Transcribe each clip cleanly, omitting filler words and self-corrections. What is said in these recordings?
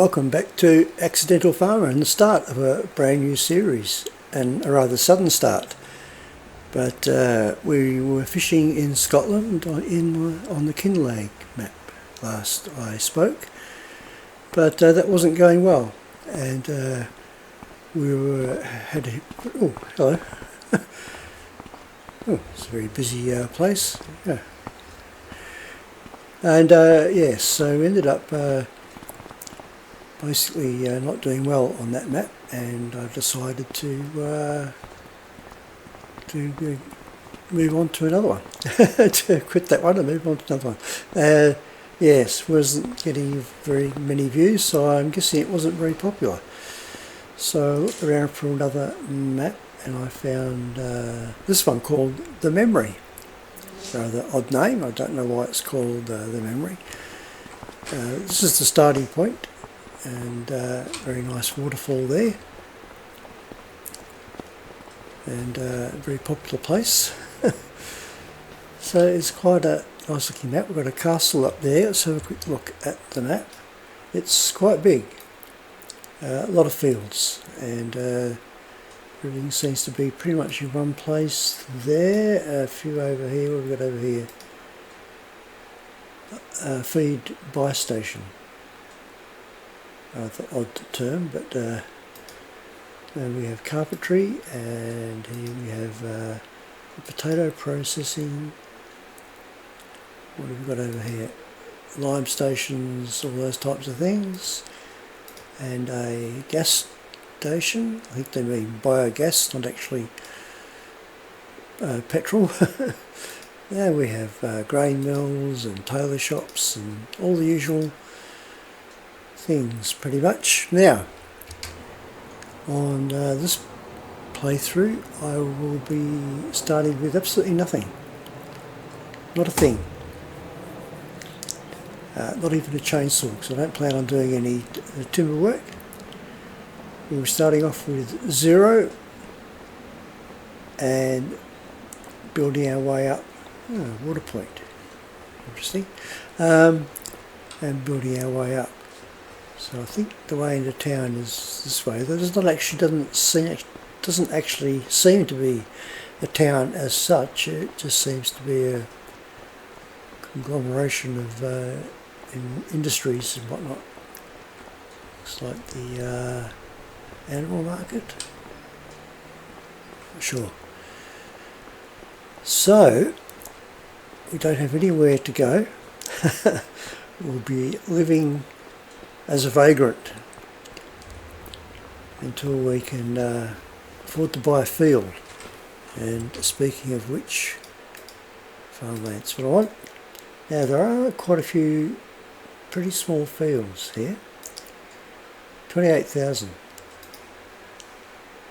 Welcome back to Accidental Farmer and the start of a brand new series, and a rather sudden start. But we were fishing in Scotland on the Kinloch map last I spoke, but that wasn't going well, and oh, hello. Oh, it's a very busy place. Yeah. And yes, so we ended up basically not doing well on that map, and I decided to move on to another one, to quit that one and move on to another one. Yes, wasn't getting very many views, so I'm guessing it wasn't very popular. So I looked around for another map, and I found this one called The Memory. Rather odd name, I don't know why it's called The Memory. This is the starting point, and very nice waterfall there, and a very popular place. So it's quite a nice looking map. We've got a castle up there. Let's have a quick look at the map. It's quite big, a lot of fields, and everything seems to be pretty much in one place there. A few over here. What have we got over here? Feed buy station. The odd term, but then we have carpentry, and here we have potato processing. What have we got over here? Lime stations, all those types of things, and a gas station. I think they mean biogas, not actually petrol. Then we have grain mills and tailor shops and all the usual things pretty much. Now, on this playthrough I will be starting with absolutely nothing, not a thing, not even a chainsaw, because I don't plan on doing any timber work. We're starting off with 0 and building our way up. Water point, interesting, and building our way up. So I think the way into town is this way. Doesn't actually seem to be a town as such. It just seems to be a conglomeration of industries and whatnot. Looks like the animal market. Not sure. So we don't have anywhere to go. We'll be living as a vagrant until we can afford to buy a field. And speaking of which, farmland's what I want. Now there are quite a few pretty small fields here. 28,000.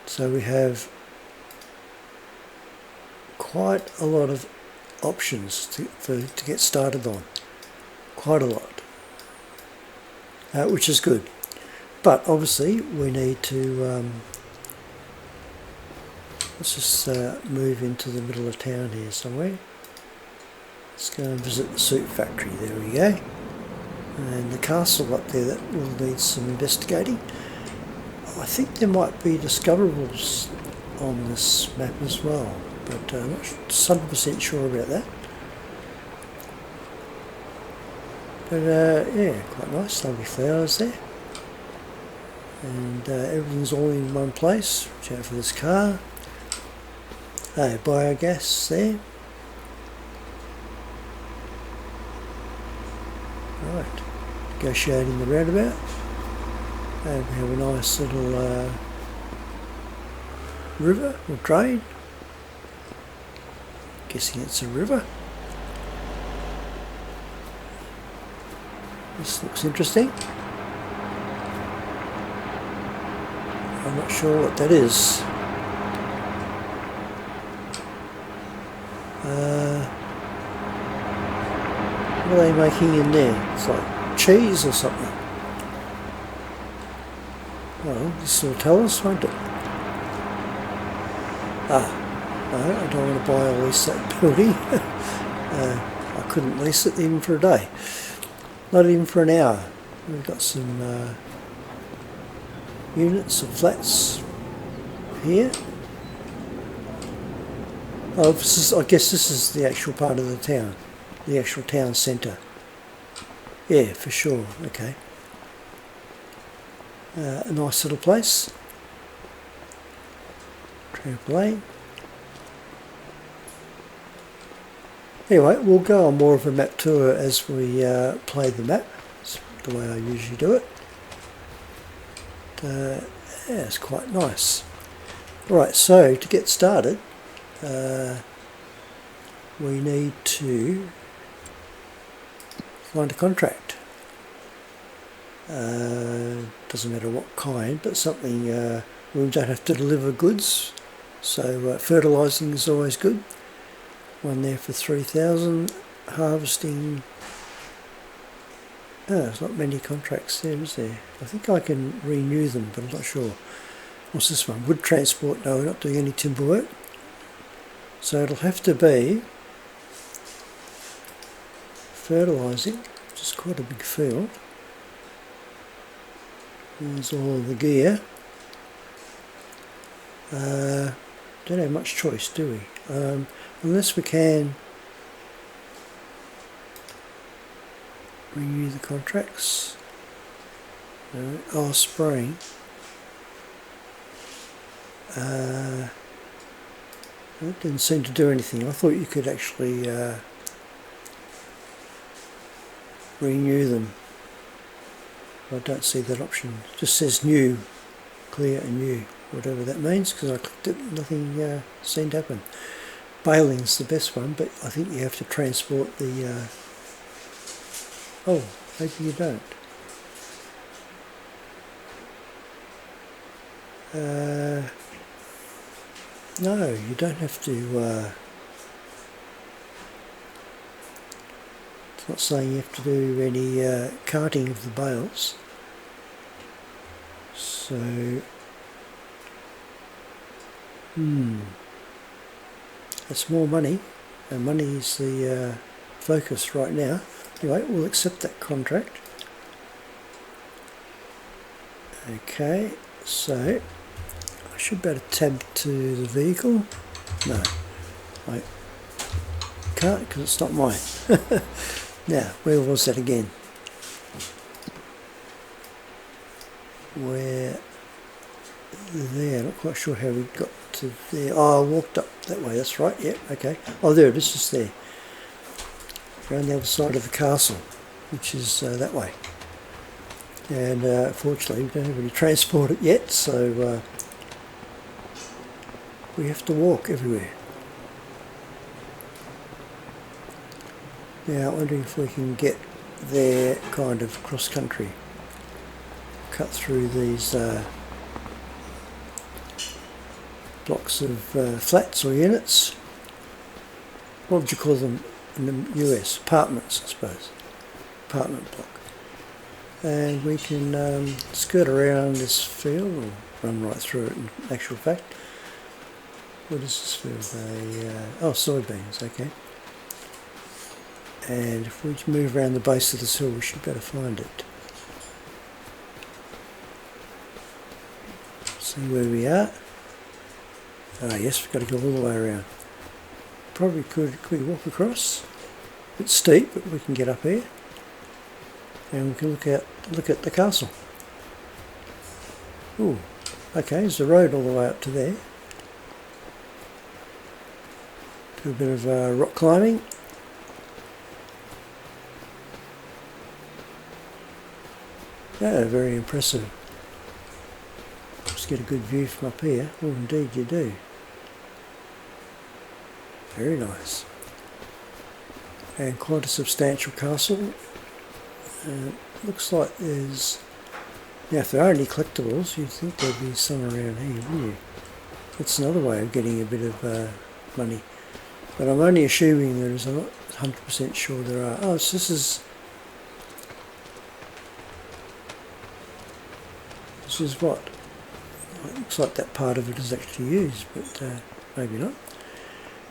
So we have quite a lot of options to get started on. Quite a lot. Which is good, but obviously we need to let's just move into the middle of town here somewhere. Let's go and visit the soup factory. There we go. And the castle up there, that will need some investigating. I think there might be discoverables on this map as well, but I'm not 100% sure about that. But yeah, quite nice, lovely flowers there, and everything's all in one place. Watch out for this car. Biogas there. Right, negotiating the roundabout, and we have a nice little river or drain. Guessing it's a river. This looks interesting. I'm not sure what that is. What are they making in there? It's like cheese or something. Well, this will tell us, won't it? No, I don't want to buy or lease that building. I couldn't lease it even for a day. Not even for an hour. We've got some units of flats here. Oh, I guess this is the actual part of the town, the actual town centre. Yeah, for sure. Okay. A nice little place. Trampoline. Anyway, we'll go on more of a map tour as we play the map. It's the way I usually do it. Yeah, it's quite nice. Right, so to get started, we need to find a contract. Doesn't matter what kind, but something we don't have to deliver goods. So fertilising is always good. One there for 3,000. Harvesting. Oh, there's not many contracts there, is there? I think I can renew them, but I'm not sure. What's this one? Wood transport. No, we're not doing any timber work. So it'll have to be fertilising, which is quite a big field. There's all the gear. Don't have much choice, do we? Unless we can renew the contracts. Oh, spraying. That didn't seem to do anything. I thought you could actually renew them. I don't see that option. It just says new, clear and new, whatever that means, because I clicked it, nothing seemed to happen. Baling's the best one, but I think you have to transport the... oh, maybe you don't. No, you don't have to... it's not saying you have to do any carting of the bales. So... that's more money, and money is the focus right now. Anyway, we'll accept that contract. Okay, so I should be able to tab to the vehicle. No, I can't because it's not mine. Now, where was that again? Where? There, not quite sure how we got to there. Oh, I walked up that way, that's right, yeah, okay. Oh, there it is, just there. Around the other side of the castle, which is that way. And fortunately, we don't have any transport it yet, so we have to walk everywhere. Now, I'm wondering if we can get there kind of cross-country. Cut through these blocks of flats or units. What would you call them in the US? Apartments, I suppose. Apartment block. And we can skirt around this field, or run right through it in actual fact. What is this field? Oh, soybeans, okay. And if we move around the base of this hill, we should be able to find it. See where we are. Ah, yes, we've got to go all the way around. Probably could we walk across? A bit steep, but we can get up here, and we can look at the castle. Ooh, okay, there's the road all the way up to there. Do a bit of rock climbing. Yeah, very impressive. Just get a good view from up here. Oh, indeed you do. Very nice. And quite a substantial castle. Looks like there's... Now, if there are any collectibles, you'd think there'd be some around here, wouldn't you? That's another way of getting a bit of money. But I'm only assuming there is. I'm not 100% sure there are. Oh, so this is... This is what? It looks like that part of it is actually used, but maybe not.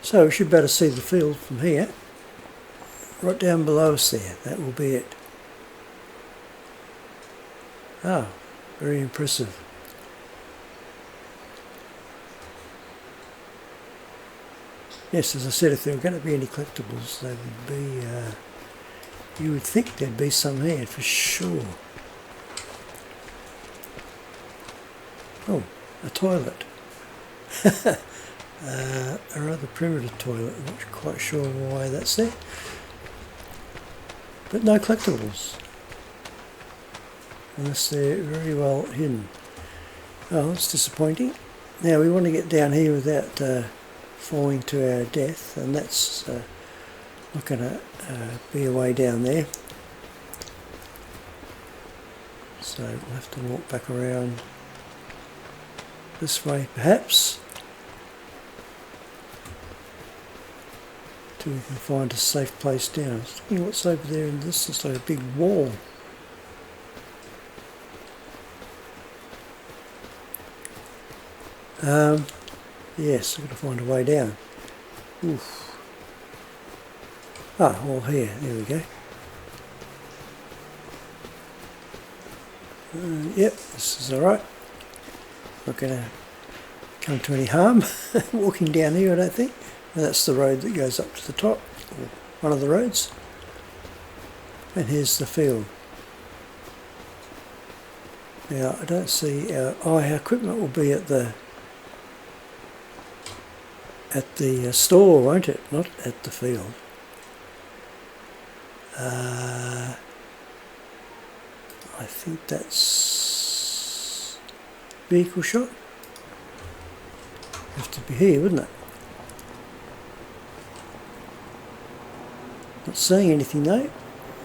So we should be able to see the field from here. Right down below us there, that will be it. Ah, very impressive. Yes, as I said, if there were going to be any collectibles, they would be, you would think there'd be some here for sure. Oh, a toilet. A rather primitive toilet, I'm not quite sure why that's there. But no collectibles. Unless they're very well hidden. Oh, that's disappointing. Now we want to get down here without falling to our death, and that's not going to be a way down there. So we'll have to walk back around this way perhaps, till we can find a safe place down. I was thinking what's over there in this, it's like a big wall. Yes, I've got to find a way down. Oof. Ah, well here, there we go. Yep, this is alright. Not going to come to any harm walking down here, I don't think. And that's the road that goes up to the top, or one of the roads. And here's the field. Now I don't see our equipment will be at the store, won't it? Not at the field. I think that's vehicle shop. Have to be here, wouldn't it? Not seeing anything though.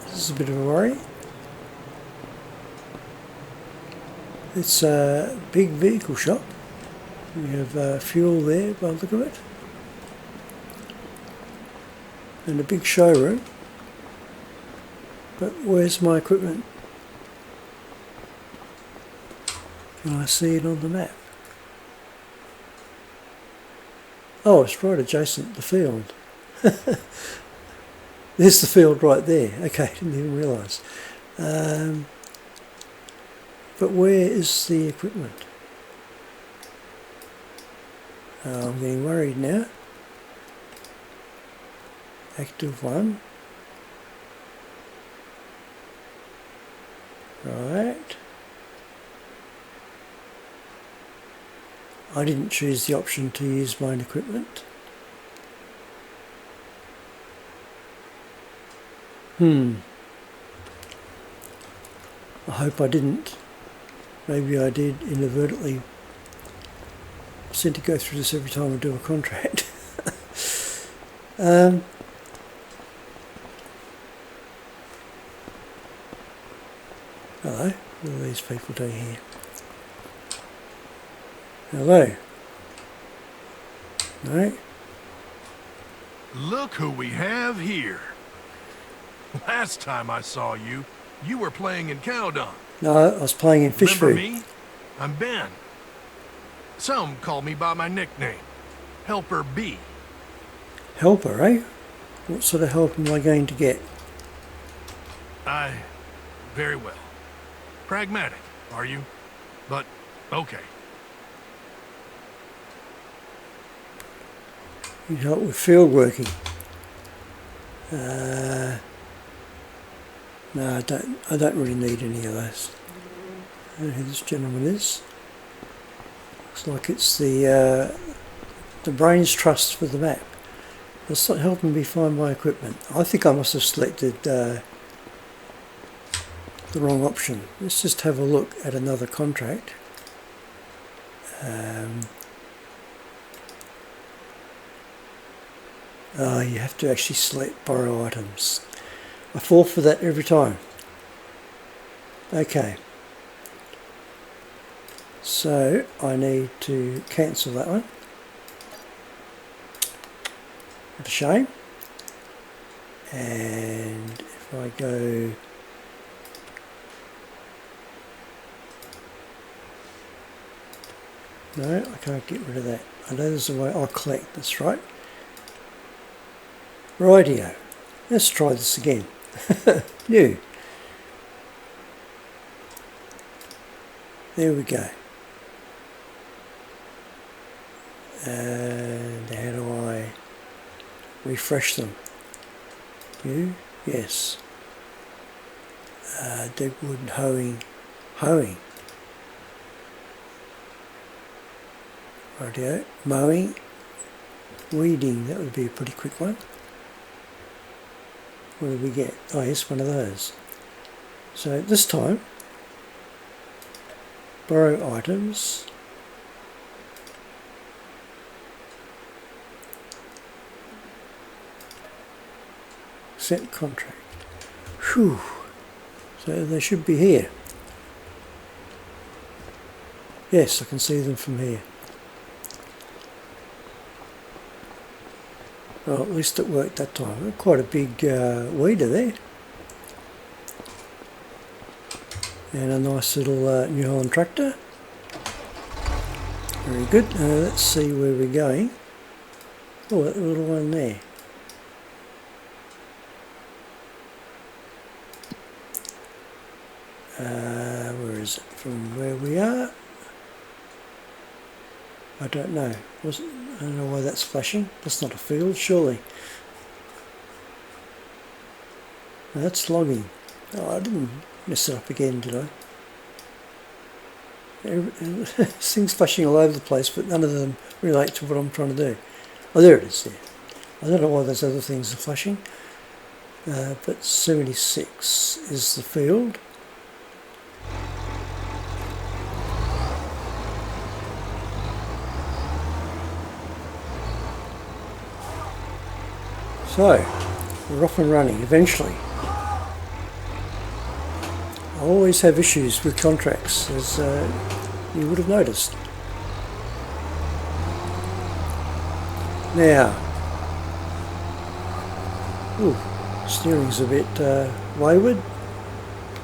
This is a bit of a worry. It's a big vehicle shop. We have fuel there by the look of it. And a big showroom. But where's my equipment? Can I see it on the map? Oh, it's right adjacent to the field. There's the field right there. Okay, didn't even realise. But where is the equipment? Oh, I'm getting worried now. Active 1. Right. I didn't choose the option to use my own equipment. I hope I didn't. Maybe I did inadvertently. I seem to go through this every time I do a contract. Hello, what are these people doing here? Hello. No? Look who we have here. Last time I saw you, you were playing in Cowdon. No, I was playing in Fish Remember Food. me? I'm Ben. Some call me by my nickname, Helper B. Helper, eh? What sort of help am I going to get? Very well. Pragmatic, are you? But, okay. You help with field working. No, I don't really need any of those. I don't know who this gentleman is. Looks like it's the Brains Trust for the map. That's not helping me find my equipment. I think I must have selected the wrong option. Let's just have a look at another contract. Oh, you have to actually select borrow items. I fall for that every time. Okay. So I need to cancel that one. What a shame. And if I go no, I can't get rid of that. I know there's a way I'll collect, that's right. Rightio. Let's try this again. New. There we go. And how do I refresh them. View, yes. Deadwood hoeing. Rightio. Mowing, weeding, that would be a pretty quick one. What did we get? Oh yes, one of those. So this time, borrow items. Set contract. Whew. So they should be here. Yes, I can see them from here. Well, at least it worked that time. Quite a big weeder there. And a nice little New Holland tractor. Very good. Let's see where we're going. Oh, that little one there. Where is it? From where we are? I don't know. I don't know why that's flashing. That's not a field, surely. No, that's logging. Oh, I didn't mess it up again, did I? Things flashing all over the place, but none of them relate to what I'm trying to do. Oh, there it is there. I don't know why those other things are flashing. But 76 is the field. So, we're off and running eventually. I always have issues with contracts, as you would have noticed. Now, ooh, steering's a bit wayward.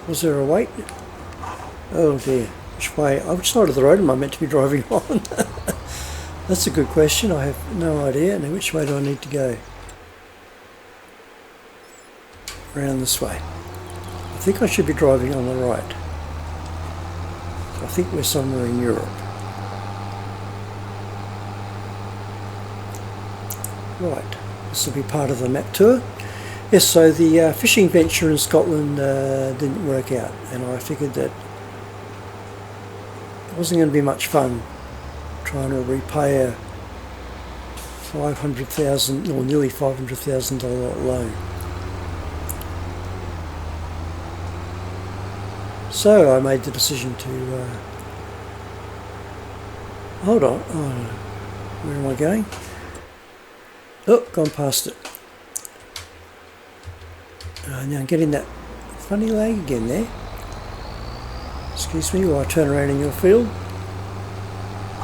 Was there a wait? Oh dear, which side of the road am I meant to be driving on? That's a good question. I have no idea. Now, which way do I need to go? Around this way. I think I should be driving on the right. I think we're somewhere in Europe. Right, this will be part of the map tour. Yes, so the fishing venture in Scotland didn't work out, and I figured that it wasn't going to be much fun trying to repay a $500,000 or nearly $500,000 loan. So I made the decision to hold on. Oh, no. Where am I going? Oh, gone past it. Now I'm getting that funny lag again there. Excuse me while I turn around in your field.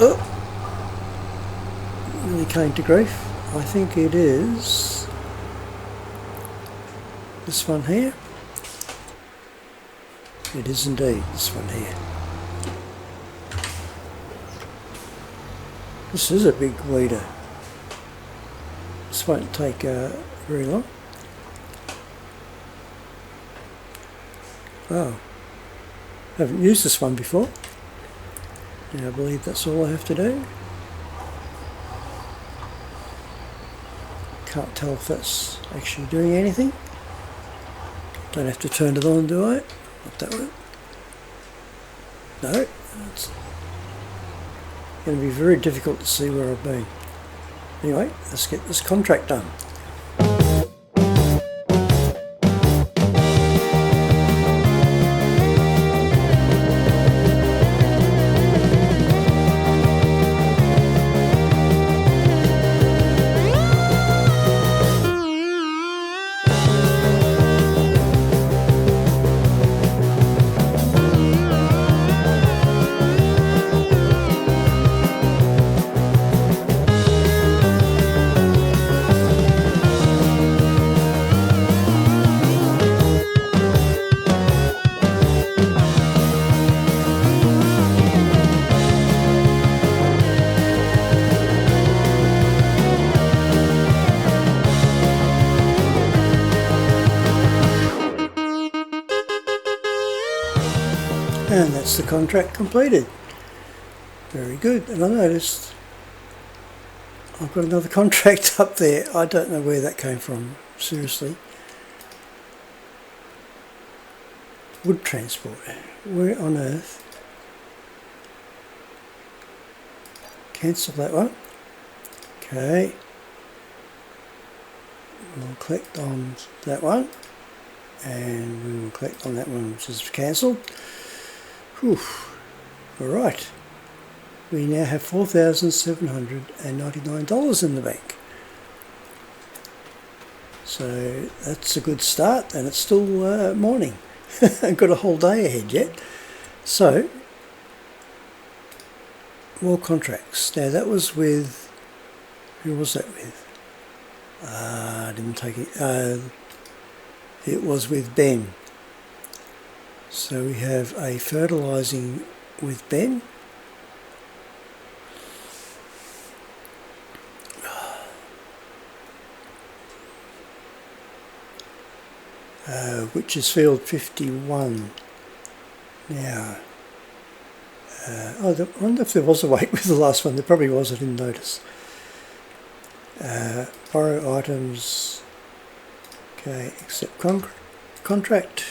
Oh, really came to grief. I think it is this one here. It is indeed this one here. This is a big weeder. This won't take very long. Oh, haven't used this one before. Now I believe that's all I have to do. Can't tell if that's actually doing anything. Don't have to turn it on, do I? Not that one. No, it's going to be very difficult to see where I've been. Anyway, let's get this contract done. And that's the contract completed. Very good. And I noticed I've got another contract up there. I don't know where that came from, seriously. Wood transport. Where on earth? Cancel that one. Okay. We'll collect on that one. And we will collect on that one, which is cancelled. Alright. We now have $4,799 in the bank. So that's a good start, and it's still morning. I've got a whole day ahead yet. So, more contracts. Now that was with, who was that with? I didn't take it. It was with Ben. So we have a fertilising with Ben. Which is field 51 now. I wonder if there was a wait with the last one. There probably was, I didn't notice. Borrow items. Okay, accept contract.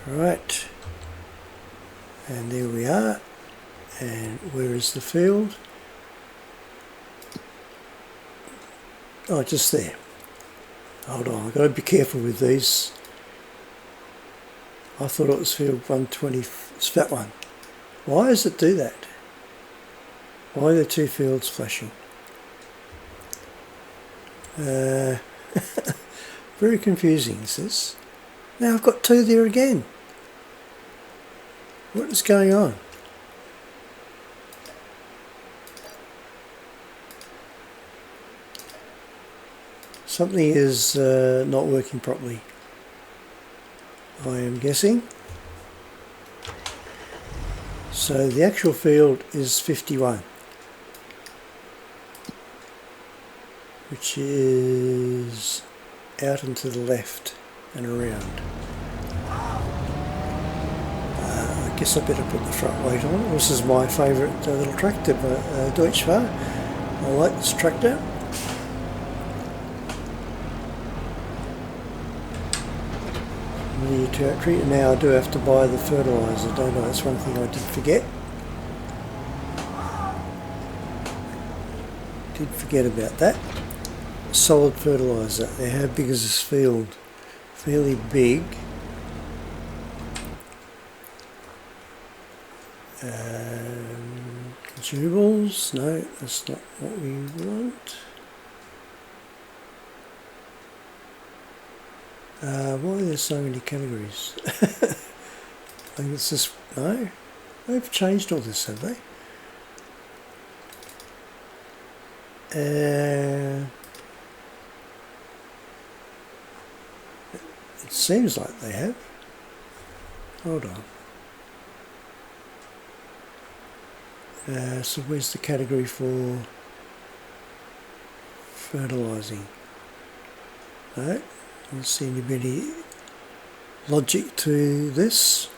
Right. And there we are. And where is the field? Oh, just there. Hold on, I've got to be careful with these. I thought it was field 120, it's that one. Why does it do that? Why are there two fields flashing? Very confusing, this. Now I've got two there again. What is going on? Something is not working properly, I am guessing. So the actual field is 51, which is out and to the left and around. I guess I better put the front weight on. This is my favourite little tractor, Deutschfahr. I like this tractor. New territory, and now I do have to buy the fertiliser, don't I? That's one thing I did forget. Did forget about that. Solid fertiliser. Now how big is this field? Fairly big. Consumables, no, that's not what we want. Why are there so many categories? I think it's just, no, they've changed all this, have they? It seems like they have. Hold on. So where's the category for fertilising? No. Doesn't seem to be any logic to this.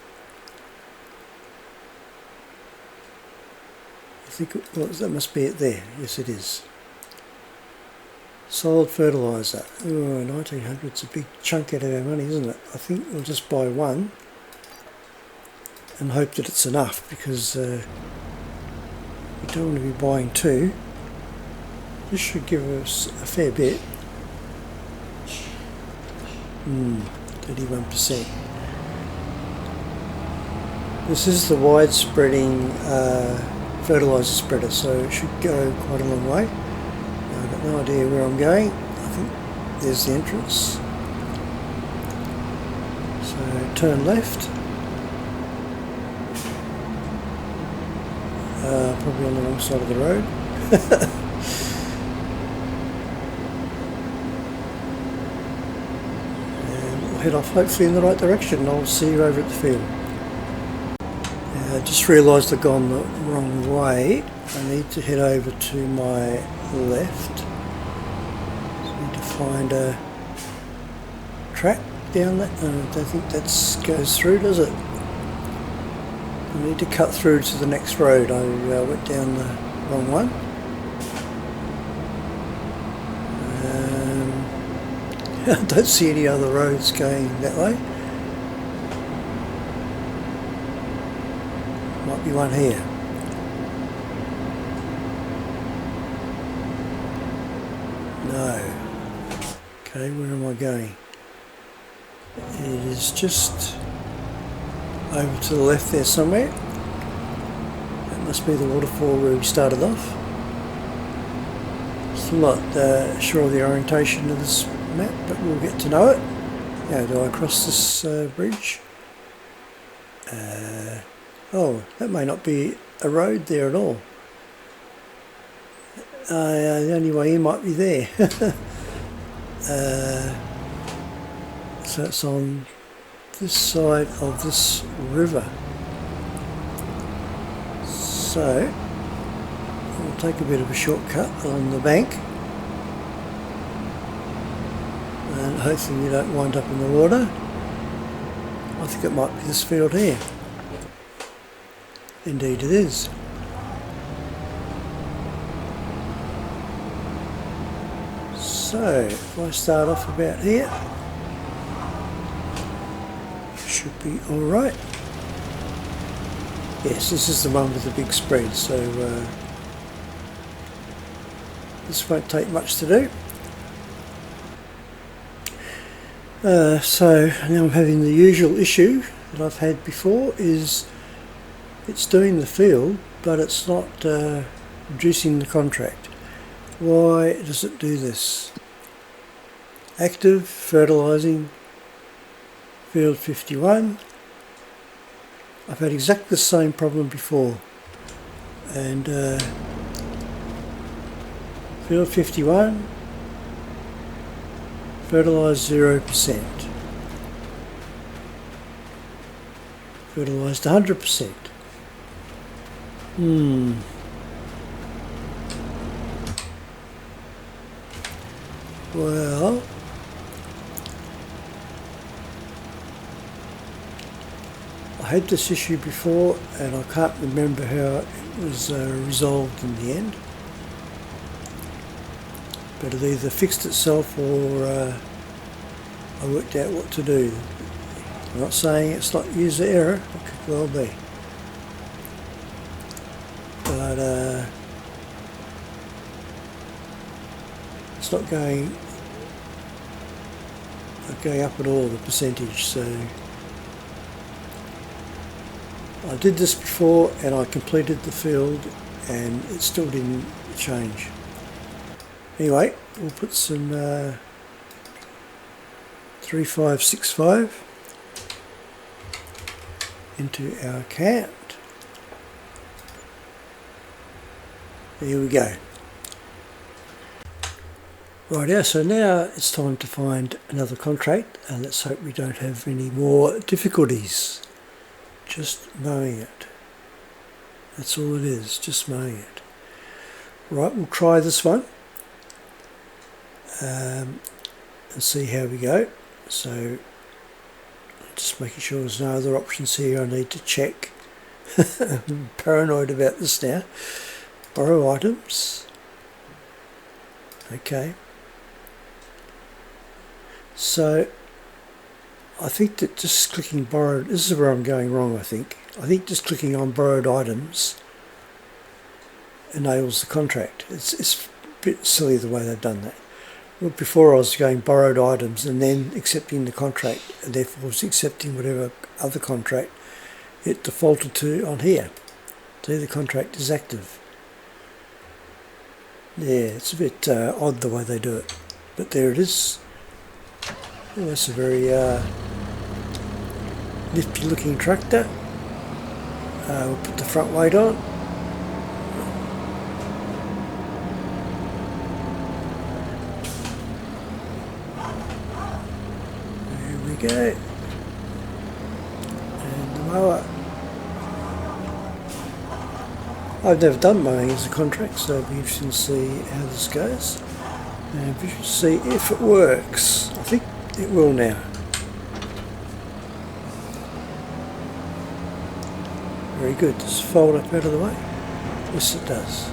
I think that must be it there. Yes, it is. Solid fertiliser. Oh, 1900's a big chunk out of our money, isn't it? I think we'll just buy one and hope that it's enough, because we don't want to be buying two. This should give us a fair bit. 31%. This is the wide spreading fertiliser spreader, so it should go quite a long way. I've got no idea where I'm going. I think there's the entrance. So turn left. Probably on the wrong side of the road. Head off hopefully in the right direction. I'll see you over at the field. I just realised I've gone the wrong way. I need to head over to my left. So I need to find a track down that. I don't think that goes through, does it? I need to cut through to the next road. I went down the wrong one. I don't see any other roads going that way. Might be one here. No. Okay, where am I going? It is just over to the left there somewhere. That must be the waterfall where we started off. Still not sure of the orientation of this map, but we'll get to know it. How do I cross this bridge? Oh, that may not be a road there at all. The only way in might be there. So it's on this side of this river. So we'll take a bit of a shortcut on the bank, and hopefully we don't wind up in the water. I think it might be this field here. Indeed it is. So if I start off about here, should be alright. Yes, this is the one with the big spread, so this won't take much to do. So now I'm having the usual issue that I've had before, is it's doing the field but it's not reducing the contract. Why does it do this? Active, fertilising, field 51. I've had exactly the same problem before, and field 51, fertilised 0%, fertilised 100%. Well, I had this issue before and I can't remember how it was resolved in the end, but it either fixed itself or I worked out what to do. I'm not saying it's not user error, it could well be, but it's not going up at all, the percentage. So I did this before and I completed the field and it still didn't change. Anyway, we'll put some 3565 into our account. There we go. Right, so now it's time to find another contract, and let's hope we don't have any more difficulties. Just mowing it. That's all it is, just mowing it. Right, we'll try this one and see how we go. So just making sure there's no other options here I need to check. I'm paranoid about this now. Borrow items. Okay. So I think that just clicking borrowed, this is where I'm going wrong, I think just clicking on borrowed items enables the contract. It's a bit silly the way they've done that. Well, before I was going borrowed items and then accepting the contract, and therefore was accepting whatever other contract it defaulted to on here. See, the contract is active. Yeah, it's a bit odd the way they do it, but there it is. Oh, that's a very nifty looking tractor. We'll put the front weight on. There we go. And the mower. I've never done mowing as a contract, so it'll be interesting to see how this goes. And we should see if it works. I think it will now. Very good. Does it fold up out of the way? Yes, it does.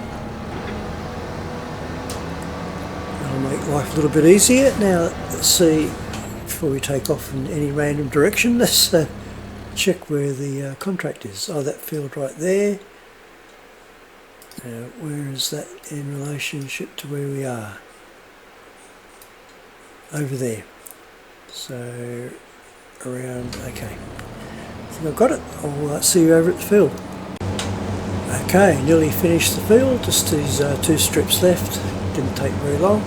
And I'm make life a little bit easier. Now let's see, before we take off in any random direction, let's check where the contract is. Oh, that field right there. Where is that in relationship to where we are? Over there. So around, okay. I think I've got it. I'll see you over at the field. Okay, nearly finished the field, just these 2 strips left. Didn't take very long.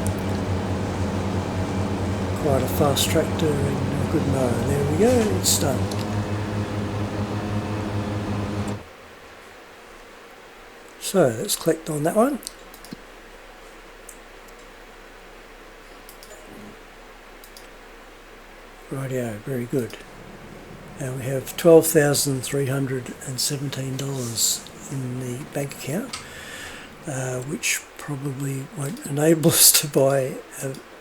Quite a fast tractor and a good mower. There we go, it's done. So let's collect on that one. Rightio, very good. Now we have $12,317 in the bank account, which probably won't enable us to buy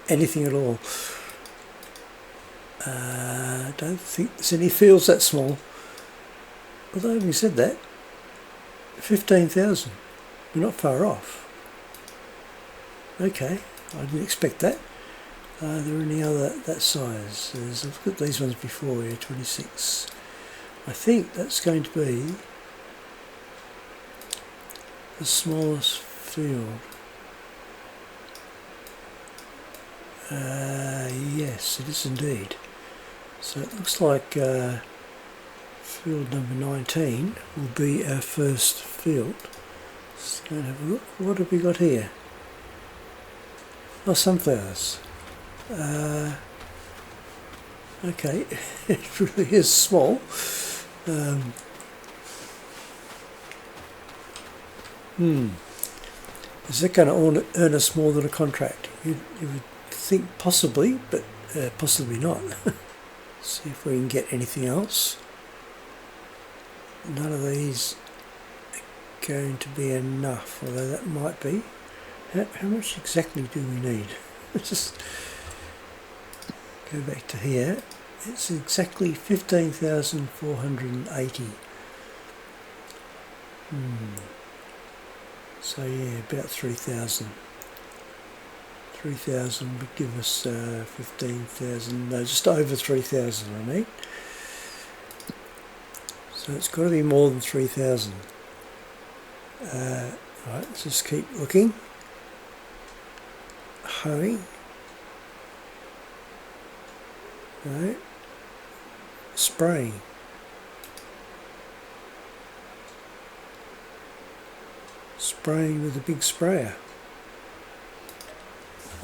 anything at all. I don't think there's any fields that small. Although having said that, 15,000. We're not far off. Okay, I didn't expect that. Are there any other that size? I've looked at these ones before here, 26. I think that's going to be the smallest field. Yes, it is indeed. So it looks like field number 19 will be our first field. Let's go and have a look. What have we got here? Oh, sunflowers. Okay, it really is small. Is that going to earn us more than a contract? You would think possibly, but possibly not. See if we can get anything else. None of these are going to be enough, although that might be. How much exactly do we need? Just go back to here. It's exactly 15,480. So yeah, about 3,000. 3,000 would give us 15,000. No, just over 3,000 I need. So it's got to be more than 3,000. Right, let's just keep looking. Hoeing. Right. Spraying. Spraying with a big sprayer.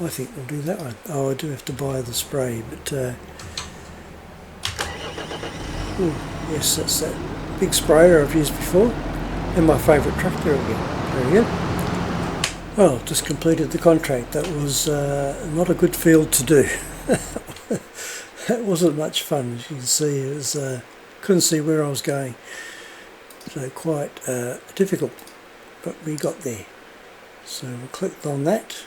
I think we'll do that one. Oh, I do have to buy the spray, but yes, that's that big sprayer I've used before, and my favourite tractor again. Very good. Well, just completed the contract. That was not a good field to do. That wasn't much fun. As you can see, it was couldn't see where I was going, so quite difficult. But we got there. So we'll click on that.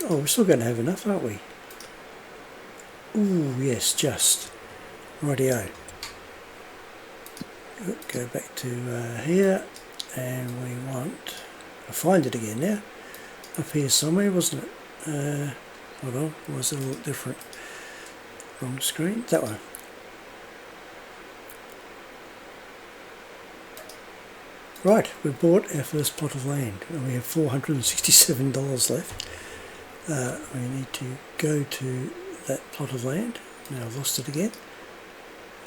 Oh, we're still going to have enough, aren't we? Ooh, yes, just. Rightio. Go back to here, and we want. I'll find it again now. Up here somewhere, wasn't it? Hold on, was it a little different? Wrong screen. That one. Right, we bought our first plot of land, and we have $467 left. We need to go to that plot of land. Now I've lost it again.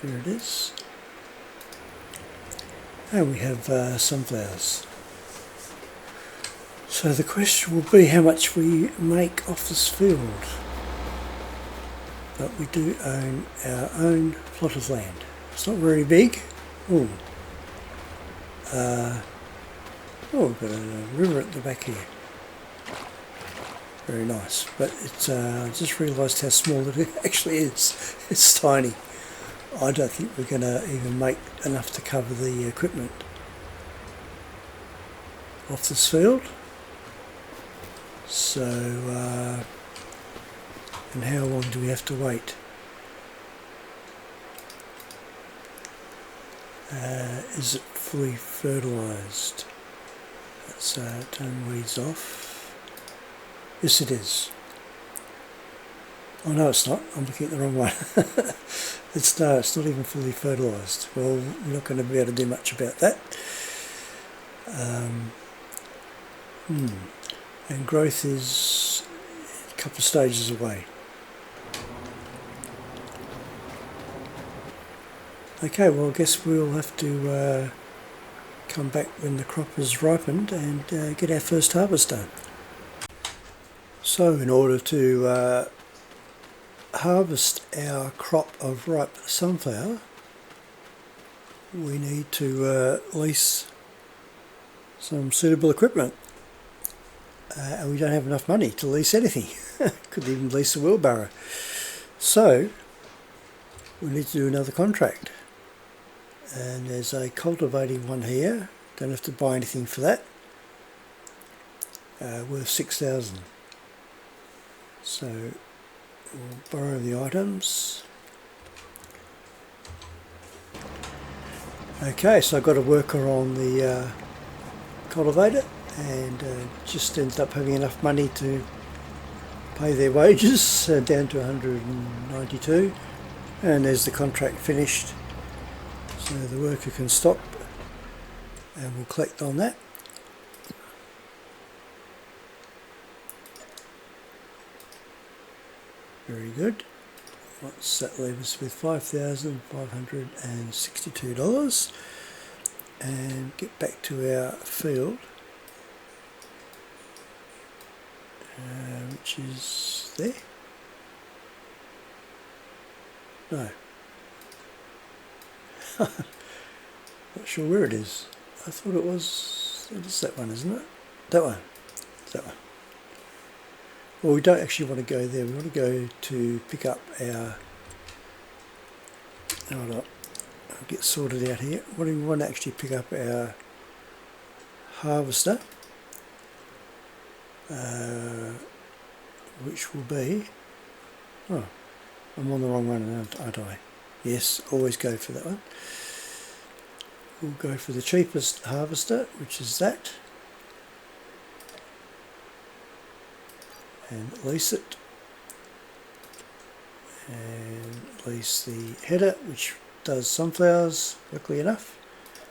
Here it is. And we have sunflowers. So the question will be how much we make off this field. But we do own our own plot of land. It's not very big. Ooh. We've got a river at the back here. Very nice, but it's I just realised how small it actually is. It's tiny. I don't think we're going to even make enough to cover the equipment off this field. So, and how long do we have to wait? Is it fully fertilised? Let's turn weeds off. Yes, it is. Oh no, it's not. I'm looking at the wrong one. It's not even fully fertilised. Well, we're not going to be able to do much about that. And growth is a couple of stages away. Okay, well I guess we'll have to come back when the crop has ripened and get our first harvest done. So in order to harvest our crop of ripe sunflower, we need to lease some suitable equipment. And we don't have enough money to lease anything. Couldn't even lease a wheelbarrow. So we need to do another contract. And there's a cultivating one here. Don't have to buy anything for that. Worth 6,000. So we'll borrow the items. Okay, so I've got a worker on the cultivator, and just ended up having enough money to pay their wages, down to 192, and there's the contract finished, so the worker can stop and we'll collect on that. Very good. What's that leave us with? $5,562, and get back to our field, which is there. No. Not sure where it is. I thought it was, it is that one, isn't it? That one. It's that one. Well, we don't actually want to go there. We want to go to pick up our, hold up, I'll get sorted out here. What do we want to actually pick up? Our harvester, which will be, oh, I'm on the wrong one, aren't I? Yes, always go for that one. We'll go for the cheapest harvester, which is that, and lease it, and lease the header, which does sunflowers, luckily enough.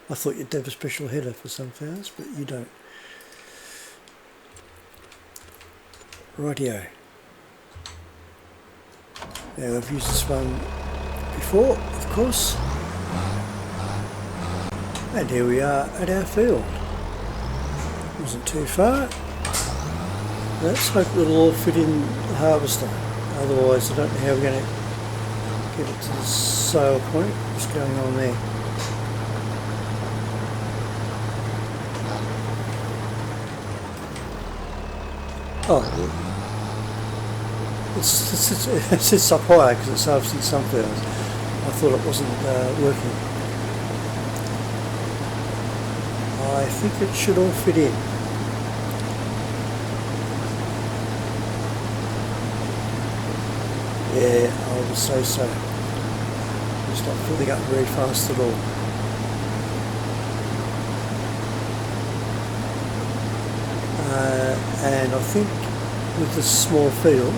I thought you'd have a special header for sunflowers, but you don't. Rightio. Now I've used this one before, of course. And here we are at our field. Wasn't too far. Let's hope it'll all fit in the harvester. Otherwise I don't know how we're going to get it to the sale point. What's going on there? Oh, it sits up higher because it's harvesting sunflowers. I thought it wasn't working. I think it should all fit in. Yeah, I would say so. It's not filling up very fast at all. And I think with this small field,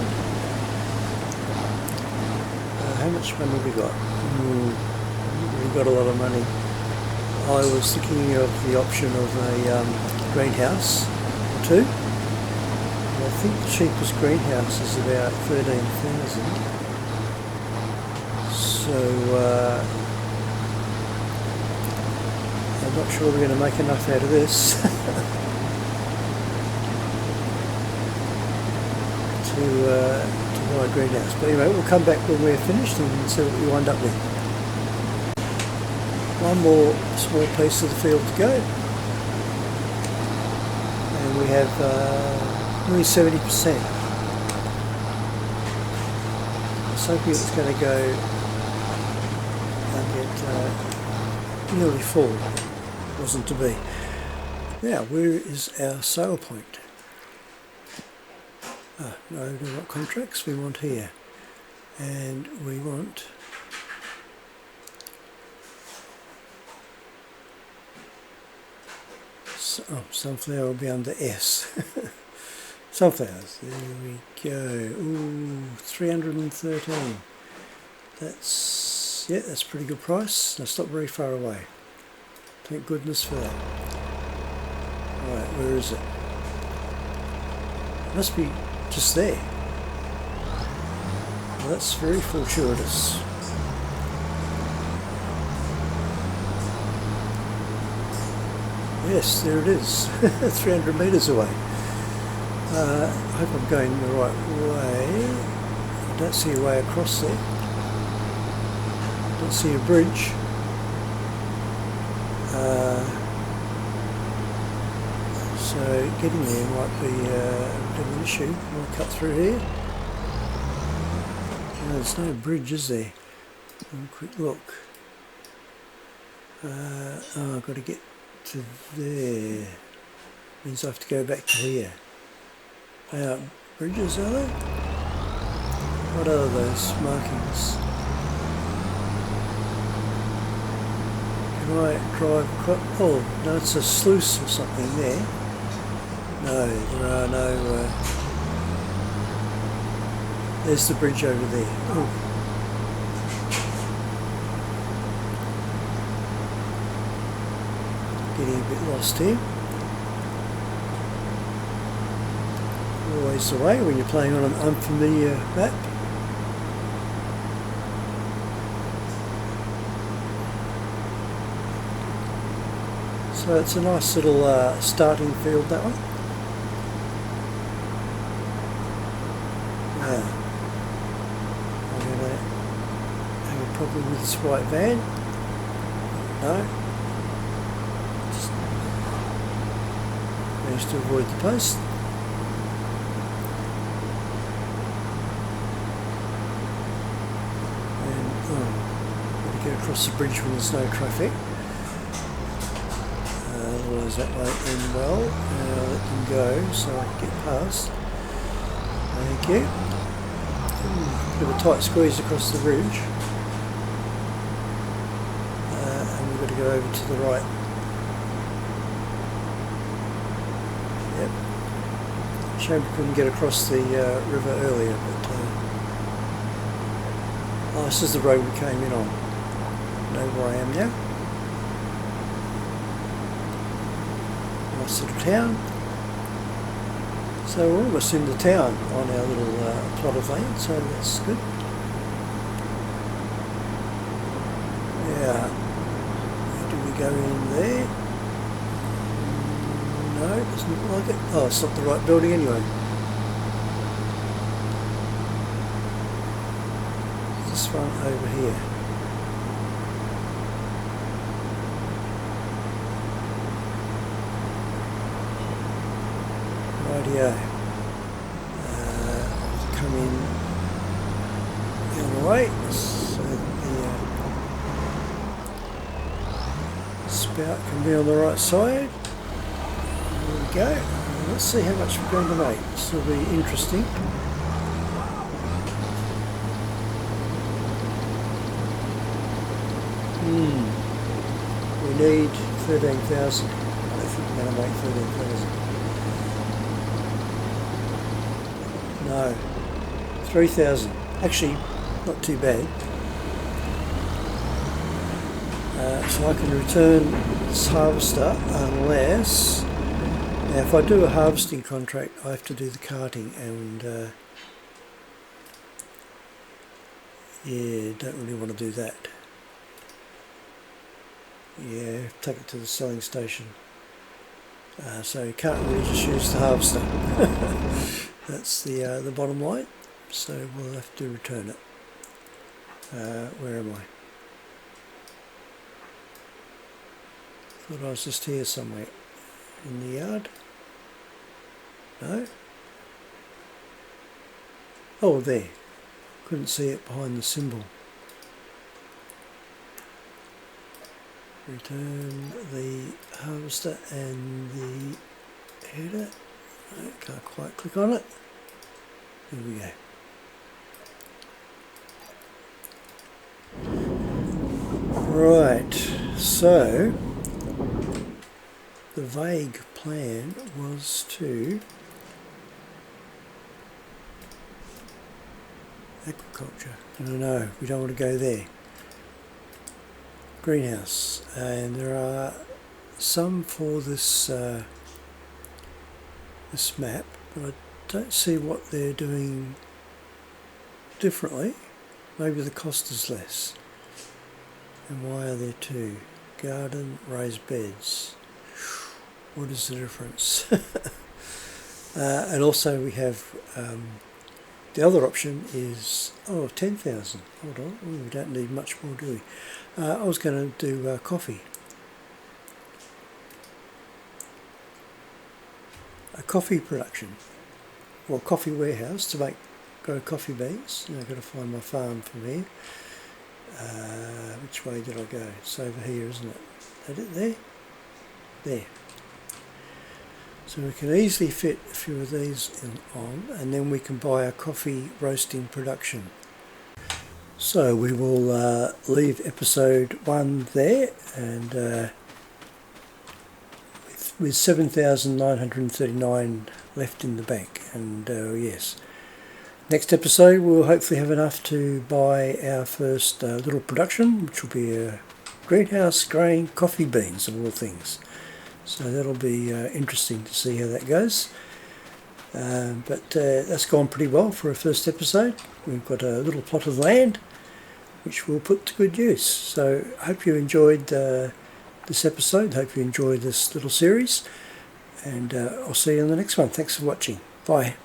how much money have we got? We've got a lot of money. I was thinking of the option of a greenhouse or two. I think the cheapest greenhouse is about 13,000. So I'm not sure we're going to make enough out of this to buy a greenhouse. But anyway, we'll come back when we're finished and see what we wind up with. One more small piece of the field to go, and we have nearly 70%. I was hoping it's going to go and get nearly full. It wasn't to be. Now, where is our sale point? No, what contracts we want here, and we want sunflower will be under S. Sunflowers, there we go. Ooh, 313. That's, yeah, that's a pretty good price. That's not very far away. Thank goodness for that. Right, where is it? It must be just there. Well, that's very fortuitous. Yes, there it is. 300 metres away. I hope I'm going the right way. I don't see a way across there. Don't see a bridge. So getting there might be a bit of an issue. I'll cut through here. No, there's no bridge, is there? Have a quick look. Oh, I've got to get to there. Means I have to go back to here. They aren't bridges, are they? What are those markings? Can I drive across? Oh, no, it's a sluice or something there. No, there are no... there's the bridge over there. Oh. Getting a bit lost here. Always the way when you're playing on an unfamiliar map. So it's a nice little starting field, that one. Now, I'm going to have a problem with this white van. No. Just managed to avoid the post. And, oh, got to get across the bridge when there's no traffic. Otherwise that won't end well. Now let them go so I can get past. Thank you. Bit of a tight squeeze across the bridge. And we've got to go over to the right. Yep. Shame we couldn't get across the river earlier, but oh, this is the road we came in on. Know where I am now. Nice little town. So we're almost into town on our little plot of land, so that's good. Yeah. Do we go in there? No, doesn't look like it. Oh, it's not the right building anyway. This one over here. Rightio. Come in the other way, so the spout can be on the right side. There we go. Let's see how much we're going to make. This will be interesting. We need 13,000. I don't think we're going to make 13,000. No, 3,000. Actually, not too bad. So I can return this harvester unless... Now if I do a harvesting contract, I have to do the carting and... yeah, don't really want to do that. Yeah, take it to the selling station. So you can't really just use the harvester. That's the bottom line, so we'll have to return it. Where am I? Thought I was just here somewhere. In the yard? No? Oh, there. Couldn't see it behind the symbol. Return the harvester and the header. I can't quite click on it. Here we go. Right, so the vague plan was to Aquaculture. No, we don't want to go there. Greenhouse. And there are some for this this map, but I don't see what they're doing differently. Maybe the cost is less. And why are there two? Garden, raised beds. What is the difference? And also we have the other option is 10,000. Hold on, we don't need much more, do we? I was going to do coffee. A coffee production, or coffee warehouse to grow coffee beans. I've got to find my farm from here. Which way did I go? It's over here, isn't it? Is that it there? There. So we can easily fit a few of these on, and then we can buy a coffee roasting production. So we will leave episode 1 there, and with 7,939 left in the bank. And yes, next episode we'll hopefully have enough to buy our first little production, which will be a greenhouse growing coffee beans of all things. So that'll be interesting to see how that goes. But that's gone pretty well for a first episode. We've got a little plot of land which we'll put to good use. So I hope you enjoyed this episode. Hope you enjoyed this little series. And I'll see you in the next one. Thanks for watching. Bye.